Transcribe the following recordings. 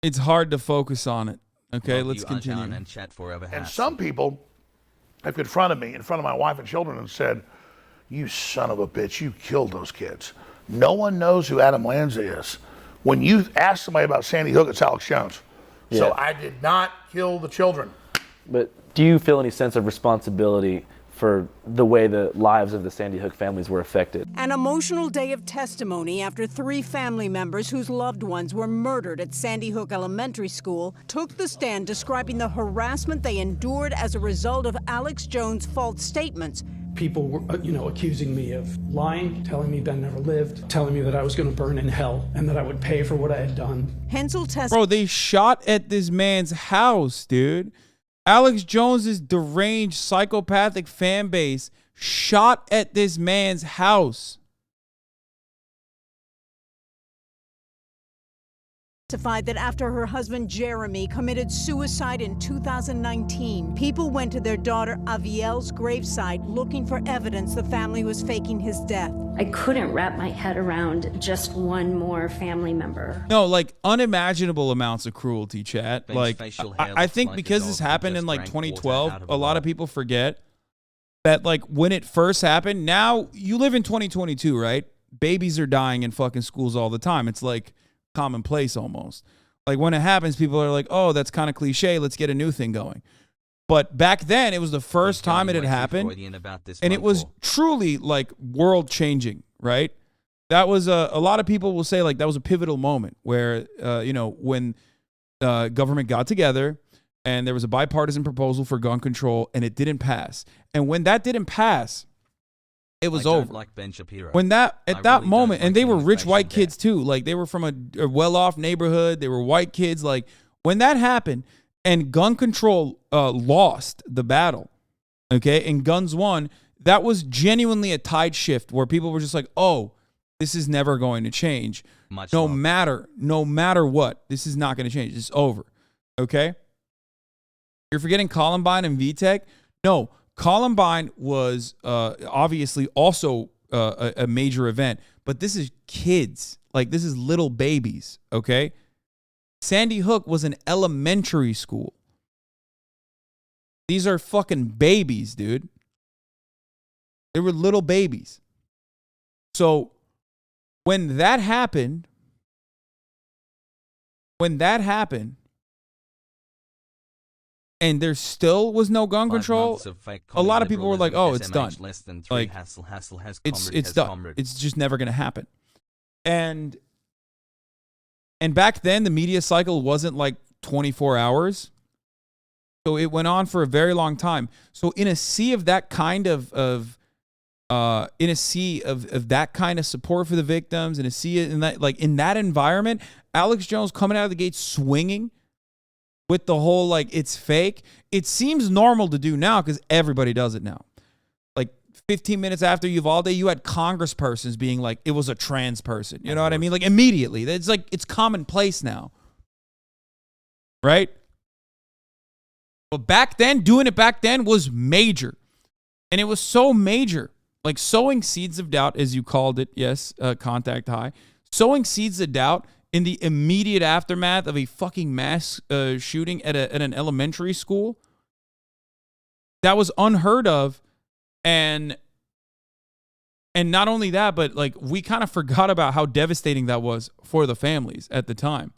It's hard to focus on it. Okay, Love let's you, continue. Arjan, and chat forever. And some people have confronted me in front of my wife and children and said, "You son of a bitch, you killed those kids." No one knows who Adam Lanza is. When you ask somebody about Sandy Hook, it's Alex Jones. Yeah. So I did not kill the children. But do you feel any sense of responsibility for the way the lives of the Sandy Hook families were affected? An emotional day of testimony after 3 family members whose loved ones were murdered at Sandy Hook Elementary School took the stand describing the harassment they endured as a result of Alex Jones' false statements. People were, accusing me of lying, telling me Ben never lived, telling me that I was going to burn in hell and that I would pay for what I had done. Hensel Bro, they shot at this man's house, dude. Alex Jones's deranged psychopathic fan base shot at this man's house. Testified that after her husband Jeremy committed suicide in 2019, people went to their daughter Avielle's gravesite looking for evidence the family was faking his death. I couldn't wrap my head around just one more family member. No, like unimaginable amounts of cruelty, chat. Like, I think because this happened in like 2012, a lot of people forget that like when it first happened. Now you live in 2022, right? Babies are dying in fucking schools all the time. It's like commonplace almost. Like when it happens, people are like, oh, that's kind of cliche. Let's get a new thing going. But back then, it was the first time it had happened, and it was truly like world changing, right? That was a lot of people will say like that was a pivotal moment where, when government got together and there was a bipartisan proposal for gun control and it didn't pass. And when that didn't pass, it was over. Like Ben Shapiro. When that at that really moment, and they were rich white death. kids too. Like they were from a well-off neighborhood. They were white kids. Like when that happened and gun control lost the battle, okay, and guns won, that was genuinely a tide shift where people were just like, oh, this is never going to change. No matter what, this is not going to change. It's over. Okay? You're forgetting Columbine and VTech? No, Columbine was obviously also a major event, but this is kids. Like, this is little babies, okay? Sandy Hook was an elementary school. These are fucking babies, dude. They were little babies. So when that happened, and there still was no gun control, a lot of people were like, oh, it's done. Like, it's done. It's just never going to happen. And back then, the media cycle wasn't like 24 hours. So it went on for a very long time. So in a sea of that kind of that kind of support for the victims, in a sea in that, like in that environment, Alex Jones coming out of the gate swinging with the whole like it's fake. It seems normal to do now because everybody does it now. Like 15 minutes after Uvalde, you had congresspersons being like, it was a trans person. You know what I mean? Like immediately. It's like it's commonplace now. Right? But back then, doing it back then was major. And it was so major. Like sowing seeds of doubt, as you called it, yes, contact high. Sowing seeds of doubt in the immediate aftermath of a fucking mass shooting at an elementary school. That was unheard of. And not only that, but like we kind of forgot about how devastating that was for the families at the time.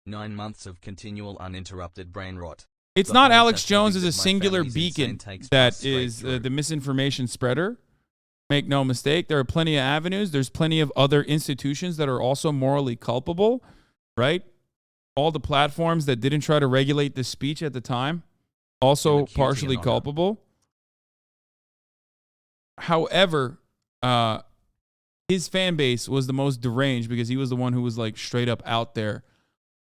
9 months of continual uninterrupted brain rot. It's not Alex Jones as a singular beacon that is the misinformation spreader. Make no mistake. There are plenty of avenues. There's plenty of other institutions that are also morally culpable, right? All the platforms that didn't try to regulate the speech at the time, also partially culpable. However, his fan base was the most deranged because he was the one who was like straight up out there,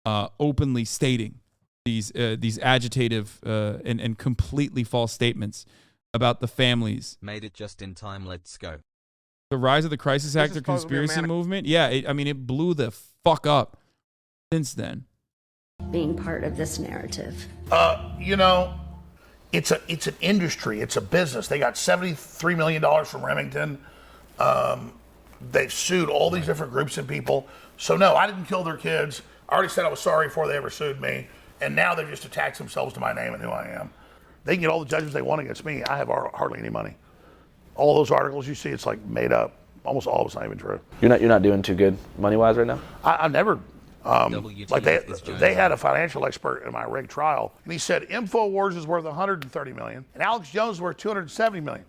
openly stating these agitative and completely false statements about the families. Made it just in time. Let's go. The rise of the crisis actor conspiracy movement. Yeah, it blew the fuck up since then. Being part of this narrative. It's an industry. It's a business. They got $73 million from Remington. They've sued all these different groups and people. So no, I didn't kill their kids. I already said I was sorry before they ever sued me. And now they've just attached themselves to my name and who I am. They can get all the judgments they want against me. I have hardly any money. All those articles you see, it's like made up. Almost all of it's not even true. You're not doing too good money-wise right now? I never, like they had a financial expert in my rig trial, and he said InfoWars is worth 130 million, and Alex Jones is worth 270 million.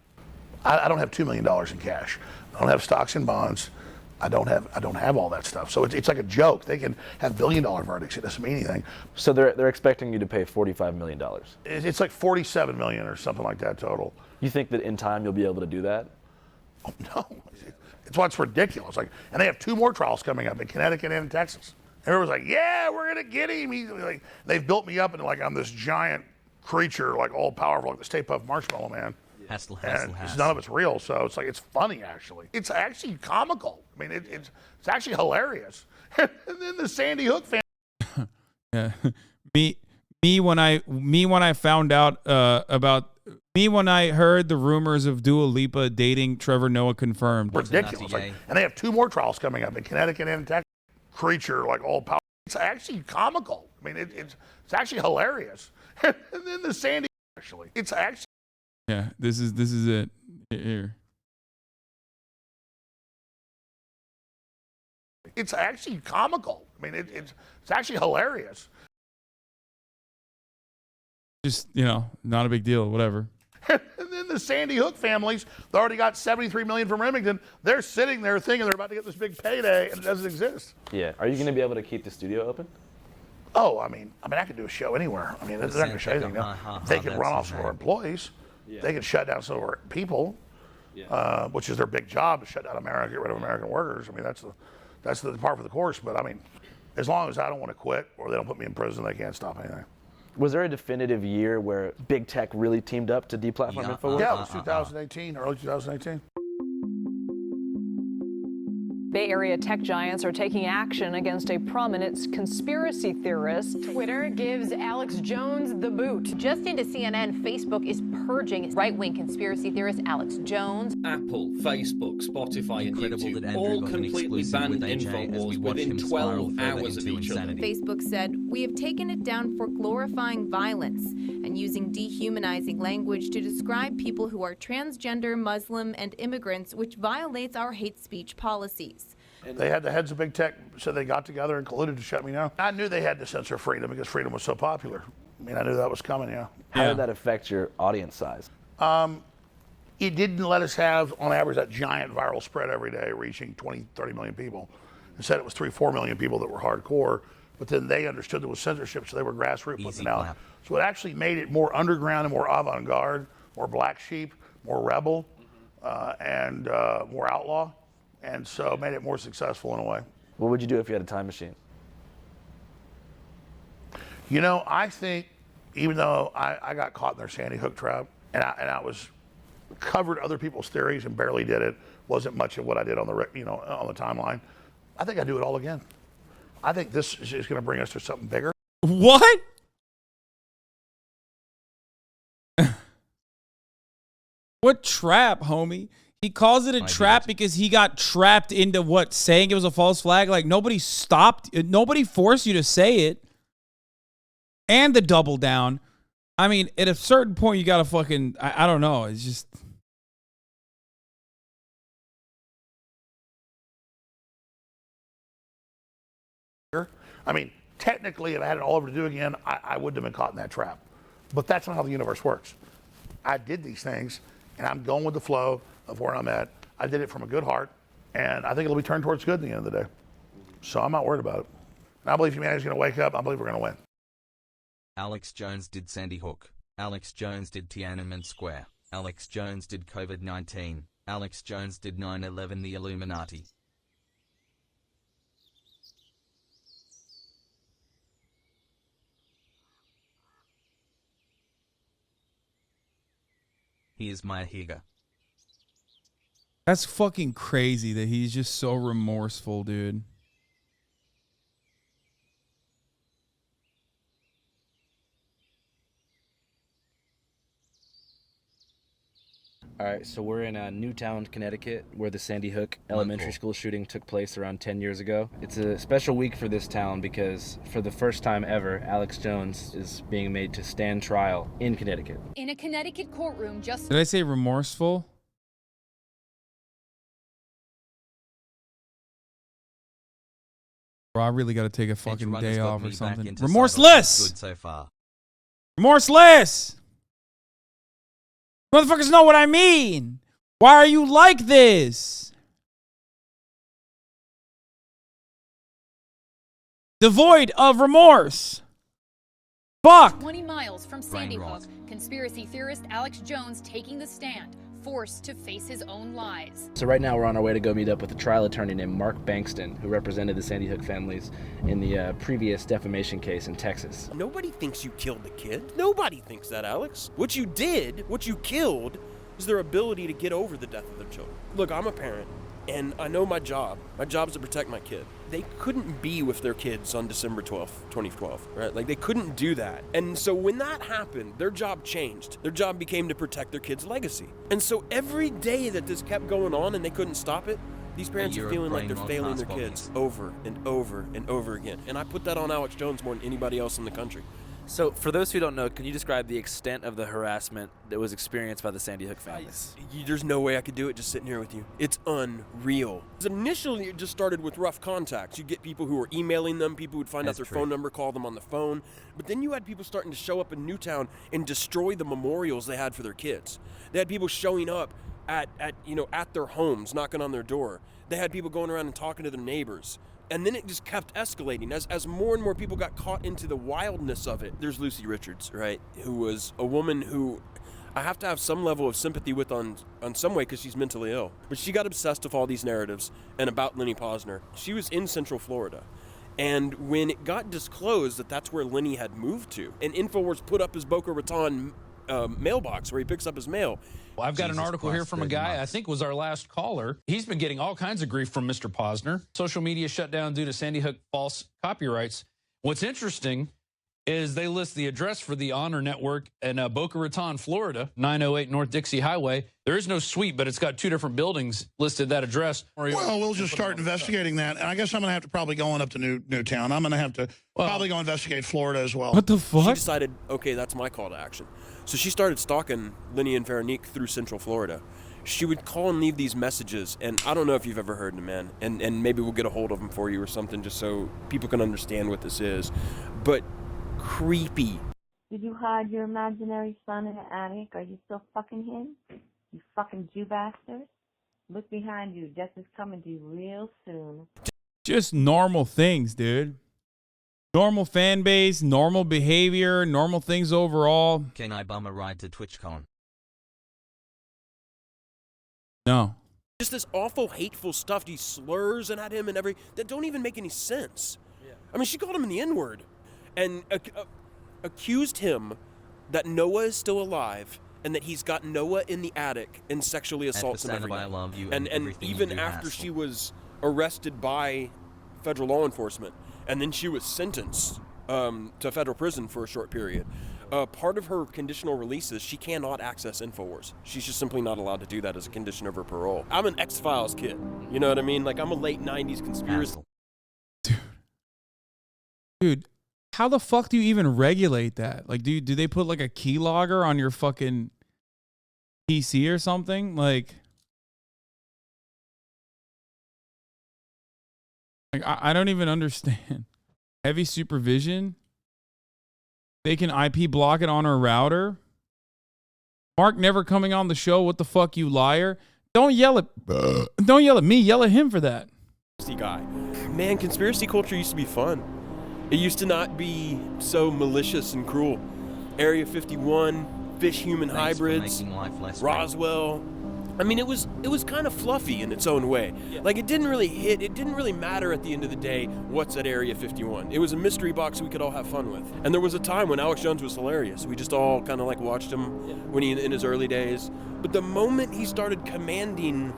I don't have $2 million in cash. I don't have stocks and bonds. I don't have all that stuff. So it's like a joke. They can have billion-dollar verdicts. It doesn't mean anything. So they're expecting you to pay $45 million. It's like 47 million or something like that total. You think that in time you'll be able to do that? Oh, no. It's what's ridiculous. Like, and they have 2 more trials coming up in Connecticut and in Texas. Everyone's like, yeah, we're gonna get him. They've built me up into like I'm this giant creature, like all powerful, like the Stay Puft Marshmallow Man. And none of it's real, so it's like it's funny actually. It's actually comical. I mean, it's actually hilarious. And then the Sandy Hook family. Yeah, me when I found out about. Me when I heard the rumors of Dua Lipa dating Trevor Noah confirmed. Ridiculous. Like, and they have 2 more trials coming up in Connecticut and in Texas. Creature, like all power. It's actually comical. I mean, it's actually hilarious. And then the Sandy actually. It's actually. Yeah, this is it here. It's actually comical. I mean, it's actually hilarious. Just, not a big deal, whatever. And then the Sandy Hook families, they already got 73 million from Remington. They're sitting there thinking they're about to get this big payday, and it doesn't exist. Yeah. Are you going to be able to keep the studio open? Oh, I mean, I could do a show anywhere. I mean, they're not going to shut anything down. They can run off some of our employees. Yeah. They can shut down some of our people, which is their big job, to shut down America, get rid of American workers. I mean, that's the part for the course. But I mean, as long as I don't want to quit or they don't put me in prison, they can't stop anything. Was there a definitive year where big tech really teamed up to deplatform InfoWars? Yeah, it was 2018, early 2018. Bay Area tech giants are taking action against a prominent conspiracy theorist. Twitter gives Alex Jones the boot. Just into CNN, Facebook is purging right-wing conspiracy theorist Alex Jones. Apple, Facebook, Spotify, and YouTube all completely banned InfoWars within 12 hours of each other. Facebook said, "We have taken it down for glorifying violence and using dehumanizing language to describe people who are transgender, Muslim, and immigrants, which violates our hate speech policies." They had the heads of big tech said they got together and colluded to shut me down. I knew they had to censor freedom because freedom was so popular. I mean, I knew that was coming, yeah. How did that affect your audience size? It didn't let us have, on average, that giant viral spread every day reaching 20, 30 million people. Instead, it was 3, 4 million people that were hardcore, but then they understood there was censorship, so they were grassroots putting it out. So it actually made it more underground and more avant-garde, more black sheep, more rebel, and more outlaw. And so made it more successful in a way. What would you do if you had a time machine? I think even though I got caught in their Sandy Hook trap and I was covered other people's theories and barely did it, wasn't much of what I did on the on the timeline. I think I'd do it all again. I think this is going to bring us to something bigger. What? What trap, homie? He calls it a trap because he got trapped into saying it was a false flag. Like nobody forced you to say it. And the double down. I mean, at a certain point, you gotta fucking, I don't know. It's just. I mean, technically, if I had it all over to do again, I wouldn't have been caught in that trap. But that's not how the universe works. I did these things, and I'm going with the flow of where I'm at. I did it from a good heart, and I think it'll be turned towards good at the end of the day. So I'm not worried about it. And I believe humanity's going to wake up. I believe we're going to win. Alex Jones did Sandy Hook. Alex Jones did Tiananmen Square. Alex Jones did COVID-19. Alex Jones did 9/11, the Illuminati. He is my Higa. That's fucking crazy that he's just so remorseful, dude. All right, so we're in Newtown, Connecticut, where the Sandy Hook Elementary School shooting took place around 10 years ago. It's a special week for this town because for the first time ever, Alex Jones is being made to stand trial in Connecticut. In a Connecticut courtroom just... Did I say remorseful? Bro, I really got to take a fucking day off or something. Remorseless! Good so far. Remorseless! Motherfuckers know what I mean. Why are you like this? Devoid of remorse. Fuck. 20 miles from Sandy Hook, conspiracy theorist Alex Jones taking the stand, forced to face his own lies. So right now we're on our way to go meet up with a trial attorney named Mark Bankston, who represented the Sandy Hook families in the previous defamation case in Texas. Nobody thinks you killed the kid. Nobody thinks that, Alex. What you did, what you killed, is their ability to get over the death of their children. Look, I'm a parent, and I know my job. My job is to protect my kid. They couldn't be with their kids on December 12th, 2012, right? Like, they couldn't do that. And so when that happened, their job changed. Their job became to protect their kid's legacy. And so every day that this kept going on and they couldn't stop it, these parents are feeling like they're failing their kids over and over and over again. And I put that on Alex Jones more than anybody else in the country. So, for those who don't know, can you describe the extent of the harassment that was experienced by the Sandy Hook families? There's no way I could do it just sitting here with you. It's unreal. Initially, it just started with rough contacts. You get people who were emailing them, people would find out their phone number, call them on the phone. But then you had people starting to show up in Newtown and destroy the memorials they had for their kids. They had people showing up at their homes, knocking on their door. They had people going around and talking to their neighbors. And then it just kept escalating as more and more people got caught into the wildness of it. There's Lucy Richards, right, who was a woman who I have to have some level of sympathy with on some way because she's mentally ill. But she got obsessed with all these narratives and about Lenny Posner. She was in Central Florida. And when it got disclosed that that's where Lenny had moved to, and InfoWars put up his Boca Raton mailbox where he picks up his mail. Well, I've got an article here from a guy, I think was our last caller. He's been getting all kinds of grief from Mr. Posner. Social media shut down due to Sandy Hook false copyrights. What's interesting is they list the address for the Honor Network in Boca Raton, Florida, 908 North Dixie Highway. There is no suite, but it's got 2 different buildings listed that address. Well, we'll just start investigating that. And I guess I'm going to have to probably go on up to Newtown. I'm going to have to probably go investigate Florida as well. What the fuck? She decided, okay, that's my call to action. So she started stalking Lenny and Veronique through Central Florida. She would call and leave these messages, and I don't know if you've ever heard them, man, and maybe we'll get a hold of them for you or something just so people can understand what this is. But creepy. Did you hide your imaginary son in the attic? Are you still fucking him? You fucking Jew bastard. Look behind you. Death is coming to you real soon. Just normal things, dude. Normal fan base, normal behavior, normal things overall. Can I bum a ride to TwitchCon? No. Just this awful, hateful stuff. These slurs and at him and that don't even make any sense. Yeah. I mean, she called him in the N-word and accused him that Noah is still alive and that he's got Noah in the attic and sexually assaults him every night. I love you and even after she was arrested by federal law enforcement, and then she was sentenced to federal prison for a short period. Part of her conditional release is she cannot access InfoWars. She's just simply not allowed to do that as a condition of her parole. I'm an X-Files kid. You know what I mean? Like, I'm a late 90s conspiracy. Dude, how the fuck do you even regulate that? Like, do they put like a keylogger on your fucking PC or something? Like I don't even understand. Heavy supervision? They can IP block it on her router? Mark never coming on the show. What the fuck, you liar? Don't yell at me. Yell at him for that. Guy. Man, conspiracy culture used to be fun. It used to not be so malicious and cruel. Area 51, fish-human hybrids, Roswell. I mean, it was kind of fluffy in its own way. Yeah. Like, it didn't really matter at the end of the day what's at Area 51. It was a mystery box we could all have fun with. And there was a time when Alex Jones was hilarious. We just all kind of like watched him when in his early days. But the moment he started commanding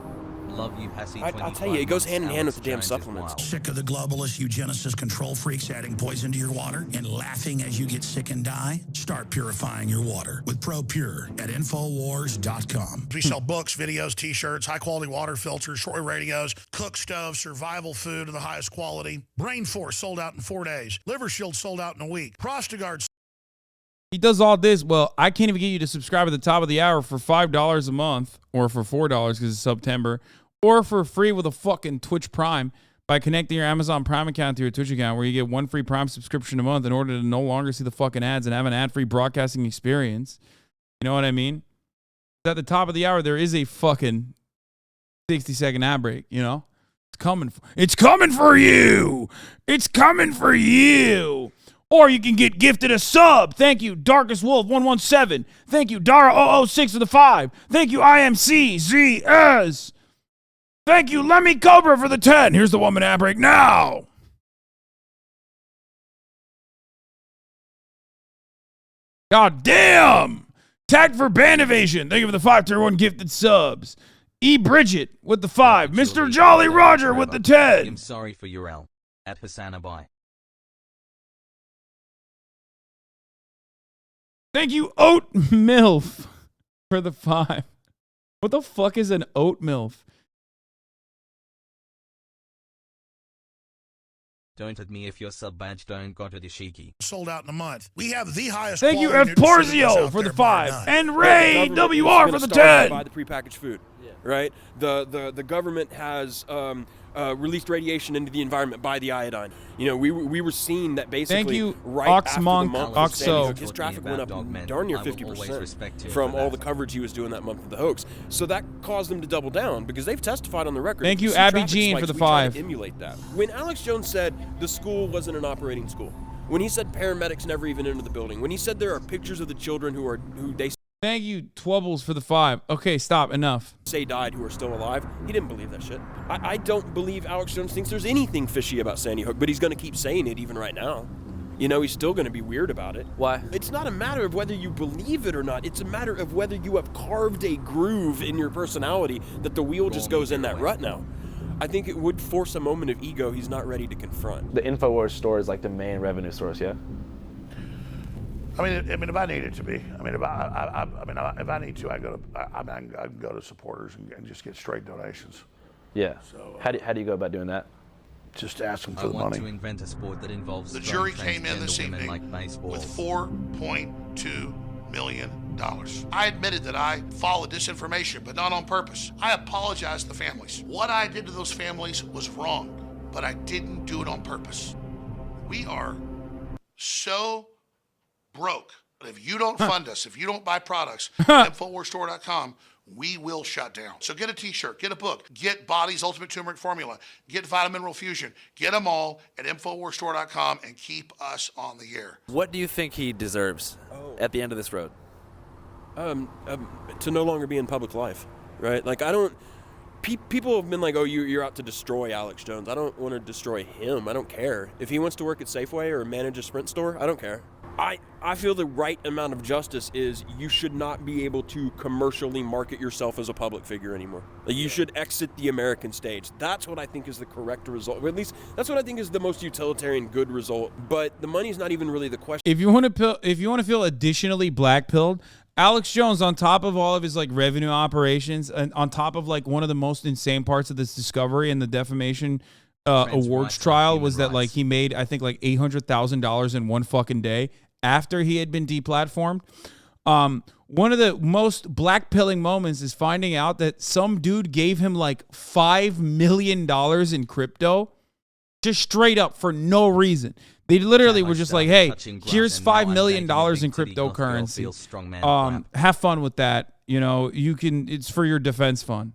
Love you, Passy. I'll tell you, it goes hand in hand with the damn supplements. Sick of the globalist eugenicist control freaks adding poison to your water and laughing as you get sick and die? Start purifying your water with ProPure at Infowars.com. We sell books, videos, t-shirts, high-quality water filters, shortwave radios, cook stoves, survival food of the highest quality. Brain Force sold out in 4 days. Liver Shield sold out in a week. Prostagard. He does all this. Well, I can't even get you to subscribe at the top of the hour for $5 a month, or for $4 because it's September, or for free with a fucking Twitch Prime by connecting your Amazon Prime account to your Twitch account, where you get 1 free Prime subscription a month in order to no longer see the fucking ads and have an ad-free broadcasting experience. You know what I mean? At the top of the hour, there is a fucking 60-second ad break, you know? It's coming for you! It's coming for you! Or you can get gifted a sub. Thank you, Darkest Wolf 117. Thank you, Dara 006 for the 5. Thank you, IMCZS. Thank you, Lemmy Cobra for the 10. Here's the 1 minute ad break now. God damn. Tag for Band Evasion. Thank you for the 5 tier 1 gifted subs. E. Bridget with the 5. Mr. Jolly Roger with the 10. I'm sorry for your L. At HasanAbi. Thank you, Oat MILF, for the 5. What the fuck is an Oat MILF? Don't at me if your sub badge don't got a dashiki. Sold out in a month. We have the highest. Thank you, F. Porzio, for the 5. And Ray WR for the 10. Buy the prepackaged food, right? The government has released radiation into the environment by the iodine. You know, we were seeing that basically. Thank you, right after the month of Sandy Hook, his traffic went up darn near 50% from all the coverage he was doing that month of the hoax. So that caused them to double down because they've testified on the record. Thank you, Abby Jean, for the 5. Emulate that. When Alex Jones said the school wasn't an operating school, when he said paramedics never even entered the building, when he said there are pictures of the children who they Thank you, Twubbles, for the 5. Okay, stop. Enough. say died who are still alive, he didn't believe that shit. I don't believe Alex Jones thinks there's anything fishy about Sandy Hook, but he's going to keep saying it even right now. You know, he's still going to be weird about it. Why? It's not a matter of whether you believe it or not. It's a matter of whether you have carved a groove in your personality that the wheel just goes in that rut now. I think it would force a moment of ego he's not ready to confront. The InfoWars store is like the main revenue source, yeah? I mean, if I need it to be, if I need to, I can go to supporters and just get straight donations. Yeah. So how do you go about doing that? Just ask them for the money. I want to invent a sport that involves the jury came in this evening like with $4.2 million. I admitted that I followed disinformation, but not on purpose. I apologize to the families. What I did to those families was wrong, but I didn't do it on purpose. We are so broke. But if you don't fund us, if you don't buy products, InfoWarsStore.com, we will shut down. So get a t-shirt, get a book, get Body's Ultimate Turmeric Formula, get Vitamin Mineral Fusion, get them all at InfoWarsStore.com and keep us on the air. What do you think he deserves at the end of this road? To no longer be in public life, right? Like, I don't... People have been like, oh, you're out to destroy Alex Jones. I don't want to destroy him. I don't care. If he wants to work at Safeway or manage a Sprint store, I don't care. I feel the right amount of justice is you should not be able to commercially market yourself as a public figure anymore. Like, you should exit the American stage. That's what I think is the correct result. Or at least that's what I think is the most utilitarian good result. But the money's not even really the question. If you want to feel additionally blackpilled, Alex Jones, on top of all of his like revenue operations, and on top of like one of the most insane parts of this discovery and the defamation awards trial was that like he made I think like $800,000 in one fucking day after he had been deplatformed. One of the most blackpilling moments is finding out that some dude gave him like $5 million in crypto, just straight up for no reason. They literally were just like, hey, here's $5 million in cryptocurrency. Have fun with that. You know, it's for your defense fund.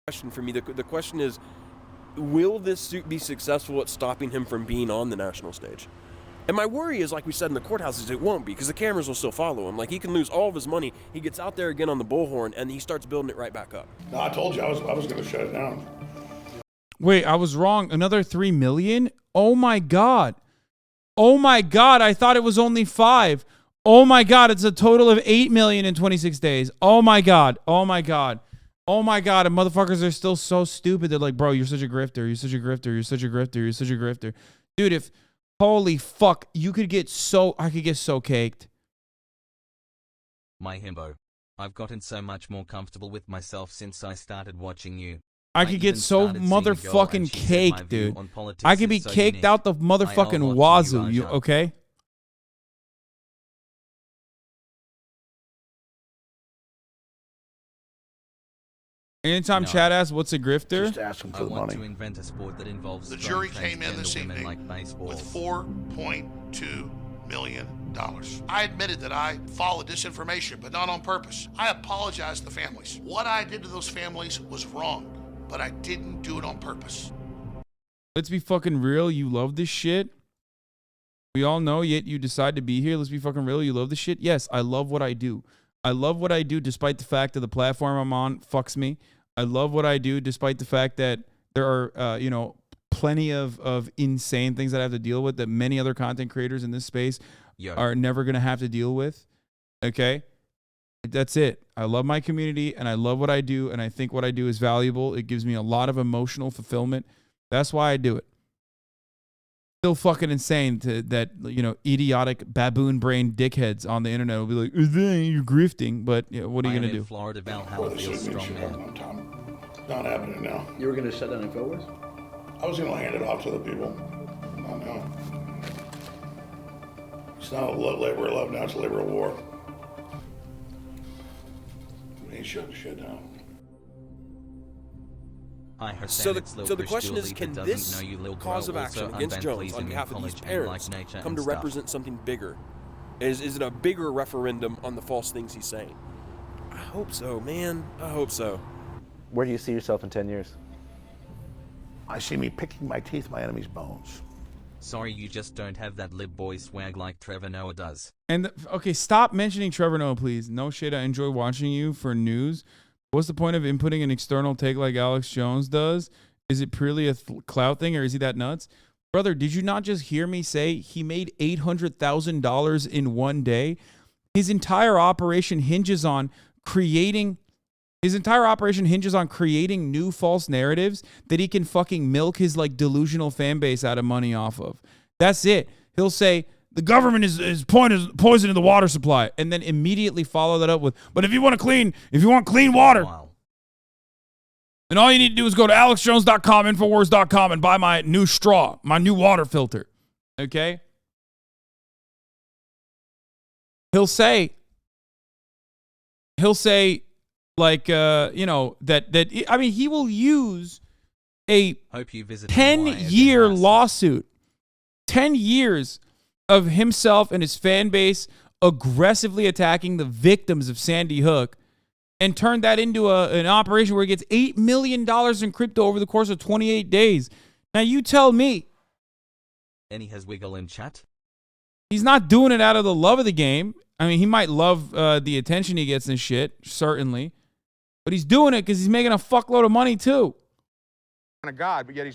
Question for me. The question is, will this suit be successful at stopping him from being on the national stage? And my worry is, like we said in the courthouses, it won't be, because the cameras will still follow him. Like, he can lose all of his money. He gets out there again on the bullhorn, and he starts building it right back up. No, I told you I was going to shut it down. Wait, I was wrong. Another 3 million? Oh my God. Oh my God. I thought it was only 5. Oh my God. It's a total of 8 million in 26 days. Oh my God. Oh my God. Oh my God. And motherfuckers are still so stupid. They're like, bro, you're such a grifter. You're such a grifter. You're such a grifter. You're such a grifter. Dude, if, holy fuck, I could get so caked. My himbo. I've gotten so much more comfortable with myself since I started watching you. I could get so motherfucking caked, dude. I could be caked out the motherfucking wazoo, you okay? Anytime Chad asks what's a grifter, just ask him for the money. To invent a sport that involves the jury came in this evening with $4.2 million. I admitted that I followed disinformation, but not on purpose. I apologize to the families. What I did to those families was wrong, but I didn't do it on purpose. let's be fucking real. You love this shit. We all know, yet you decide to be here. Let's be fucking real. You love this shit. Yes, I love what I do. I love what I do despite the fact that the platform I'm on fucks me. I love what I do despite the fact that there are, plenty of insane things that I have to deal with that many other content creators in this space are never going to have to deal with. Okay? That's it. I love my community and I love what I do, and I think what I do is valuable. It gives me a lot of emotional fulfillment. That's why I do it. Still fucking insane that idiotic baboon-brained dickheads on the internet will be like, you're grifting, but what are you going to do? Florida Valhalla feels strong, man. Not happening now. You were going to shut down InfoWars? I was going to hand it off to the people. Not now. It's not a labor of love now, it's a labor of war. We ain't shut shit down. So the question is, can this cause of action against Jones on behalf of these parents come to represent something bigger? Is it a bigger referendum on the false things he's saying? I hope so, man. I hope so. Where do you see yourself in 10 years? I see me picking my teeth, my enemy's bones. Sorry, you just don't have that lib boy swag like Trevor Noah does. And okay, stop mentioning Trevor Noah, please. No shit, I enjoy watching you for news. What's the point of inputting an external take like Alex Jones does? Is it purely a clout thing, or is he that nuts? Brother, did you not just hear me say he made $800,000 in one day? His entire operation hinges on creating new false narratives that he can fucking milk his delusional fan base out of money off of. That's it. He'll say, the government is poisoning the water supply, and then immediately follow that up with, but if you want clean water, then all you need to do is go to alexjones.com, infowars.com, and buy my new straw, my new water filter. Okay? He'll say he will use a 10-year lawsuit, 10 years of himself and his fan base aggressively attacking the victims of Sandy Hook, and turn that into an operation where he gets $8 million in crypto over the course of 28 days. Now you tell me. And he has wiggle in chat. He's not doing it out of the love of the game. I mean, he might love the attention he gets and shit, certainly. But he's doing it because he's making a fuckload of money too. God, but yet he's